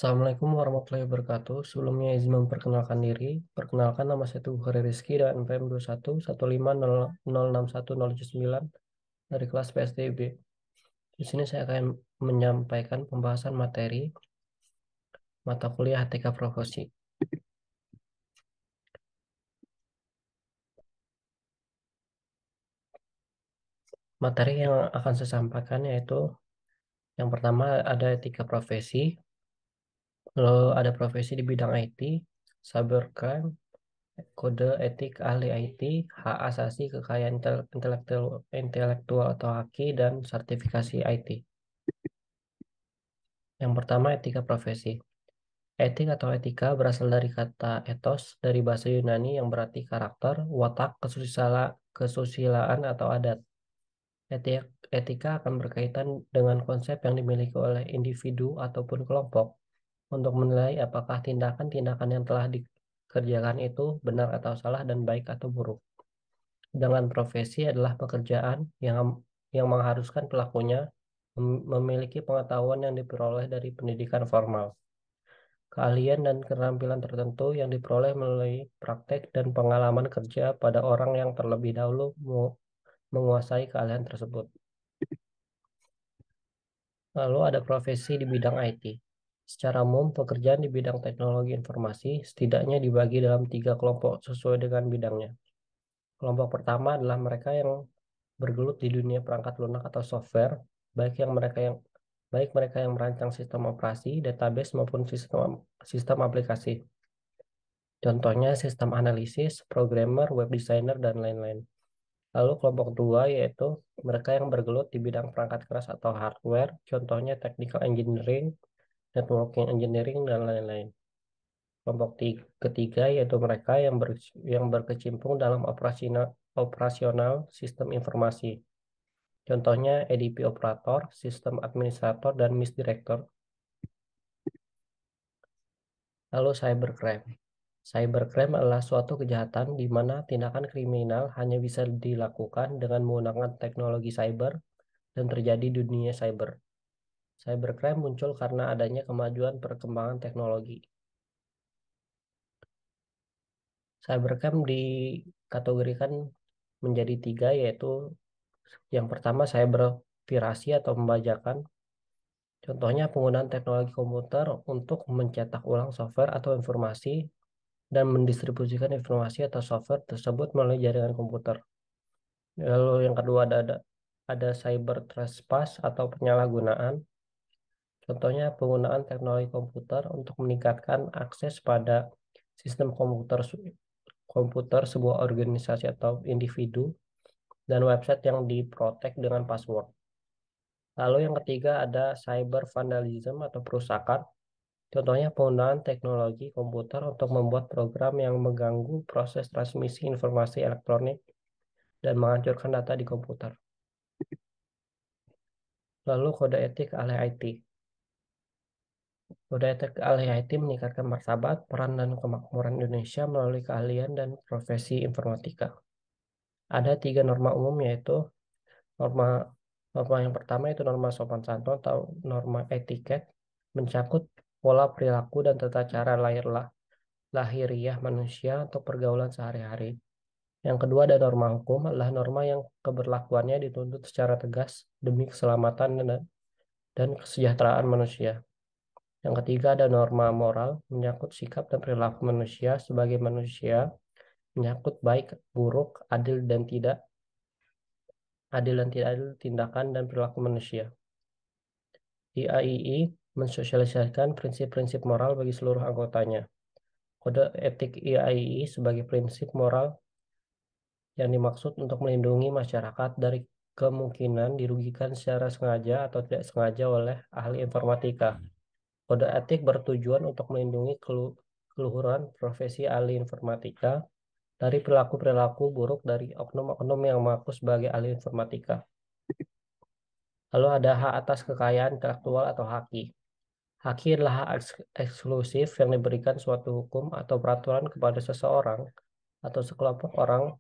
Assalamualaikum warahmatullahi wabarakatuh. Sebelumnya izin memperkenalkan diri. Perkenalkan, nama saya Teguh Hari Rizky dan NPM 2115006109 dari kelas PSDB. Di sini saya akan menyampaikan pembahasan materi mata kuliah HTK Profesi. Materi yang akan saya sampaikan yaitu yang pertama ada etika profesi, lalu ada profesi di bidang IT, cybercrime, kode etik ahli IT, hak asasi kekayaan intelektual atau haki, dan sertifikasi IT. Yang pertama, etika profesi. Etik atau etika berasal dari kata ethos dari bahasa Yunani yang berarti karakter, watak, kesusilaan atau adat. Etika akan berkaitan dengan konsep yang dimiliki oleh individu ataupun kelompok untuk menilai apakah tindakan-tindakan yang telah dikerjakan itu benar atau salah dan baik atau buruk. Dengan profesi adalah pekerjaan yang mengharuskan pelakunya memiliki pengetahuan yang diperoleh dari pendidikan formal, keahlian dan keterampilan tertentu yang diperoleh melalui praktek dan pengalaman kerja pada orang yang terlebih dahulu menguasai keahlian tersebut. Lalu ada profesi di bidang IT. Secara umum, pekerjaan di bidang teknologi informasi setidaknya dibagi dalam 3 kelompok sesuai dengan bidangnya. Kelompok pertama adalah mereka yang bergelut di dunia perangkat lunak atau software, baik yang mereka yang baik mereka yang merancang sistem operasi, database maupun sistem sistem aplikasi. Contohnya sistem analisis, programmer, web designer, dan lain-lain. Lalu kelompok dua yaitu mereka yang bergelut di bidang perangkat keras atau hardware, contohnya technical engineering, networking engineering, dan lain-lain. Ketiga yaitu mereka yang berkecimpung dalam operasional sistem informasi. Contohnya EDP operator, sistem administrator, dan misdirector. Lalu cybercrime. Cybercrime adalah suatu kejahatan di mana tindakan kriminal hanya bisa dilakukan dengan menggunakan teknologi cyber dan terjadi di dunia cyber. Cybercrime muncul karena adanya kemajuan perkembangan teknologi. Cybercrime dikategorikan menjadi 3, yaitu yang pertama cyberpiracy atau pembajakan. Contohnya penggunaan teknologi komputer untuk mencetak ulang software atau informasi dan mendistribusikan informasi atau software tersebut melalui jaringan komputer. Lalu yang kedua ada cyber trespass atau penyalahgunaan. Contohnya penggunaan teknologi komputer untuk meningkatkan akses pada sistem komputer sebuah organisasi atau individu dan website yang diprotek dengan password. Lalu yang ketiga ada cyber vandalism atau perusakan. Contohnya penggunaan teknologi komputer untuk membuat program yang mengganggu proses transmisi informasi elektronik dan menghancurkan data di komputer. Lalu kode etik ahli IT. Kode etik ahli IT meningkatkan martabat, peran, dan kemakmuran Indonesia melalui keahlian dan profesi informatika. Ada 3 norma umum, yaitu norma norma yang pertama itu norma sopan santun atau norma etiket, mencakup pola perilaku dan tata cara lahiriah manusia untuk pergaulan sehari-hari. Yang kedua ada norma hukum, adalah norma yang keberlakuannya dituntut secara tegas demi keselamatan dan kesejahteraan manusia. Yang ketiga ada norma moral, menyangkut sikap dan perilaku manusia sebagai manusia, menyangkut baik, buruk, adil dan tidak adil tindakan dan perilaku manusia. IAII mensosialisasikan prinsip-prinsip moral bagi seluruh anggotanya. Kode etik IAII sebagai prinsip moral yang dimaksud untuk melindungi masyarakat dari kemungkinan dirugikan secara sengaja atau tidak sengaja oleh ahli informatika. Kode etik bertujuan untuk melindungi keluhuran profesi ahli informatika dari perilaku-perilaku buruk dari oknum-oknum yang mengaku sebagai ahli informatika. Lalu ada hak atas kekayaan intelektual atau haki. Haki adalah hak eksklusif yang diberikan suatu hukum atau peraturan kepada seseorang atau sekelompok orang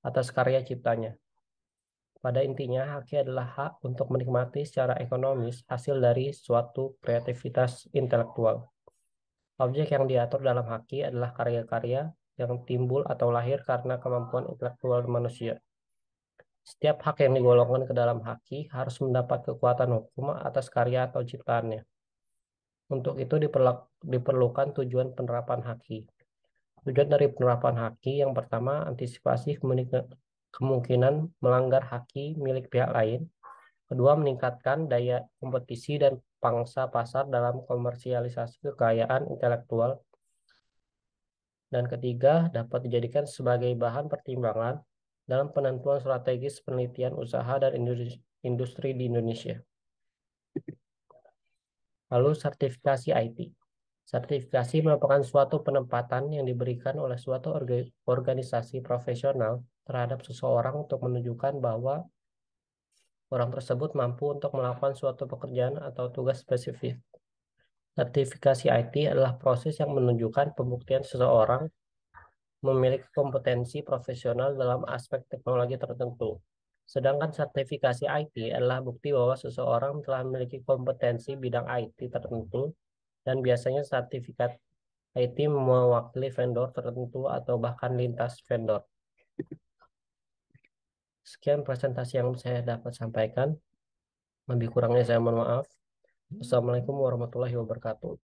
atas karya ciptanya. Pada intinya, haki adalah hak untuk menikmati secara ekonomis hasil dari suatu kreativitas intelektual. Objek yang diatur dalam haki adalah karya-karya yang timbul atau lahir karena kemampuan intelektual manusia. Setiap hak yang digolongkan ke dalam haki harus mendapat kekuatan hukum atas karya atau ciptaannya. Untuk itu diperlukan tujuan penerapan haki. Tujuan dari penerapan haki yang pertama, antisipasi kemungkinan melanggar haki milik pihak lain. Kedua, meningkatkan daya kompetisi dan pangsa pasar dalam komersialisasi kekayaan intelektual. Dan ketiga, dapat dijadikan sebagai bahan pertimbangan dalam penentuan strategis penelitian usaha dan industri di Indonesia. Lalu sertifikasi IT. Sertifikasi merupakan suatu penempatan yang diberikan oleh suatu organisasi profesional terhadap seseorang untuk menunjukkan bahwa orang tersebut mampu untuk melakukan suatu pekerjaan atau tugas spesifik. Sertifikasi IT adalah proses yang menunjukkan pembuktian seseorang memiliki kompetensi profesional dalam aspek teknologi tertentu. Sedangkan sertifikasi IT adalah bukti bahwa seseorang telah memiliki kompetensi bidang IT tertentu dan biasanya sertifikat IT mewakili vendor tertentu atau bahkan lintas vendor. Sekian presentasi yang saya dapat sampaikan. Lebih kurangnya saya mohon maaf. Assalamualaikum warahmatullahi wabarakatuh.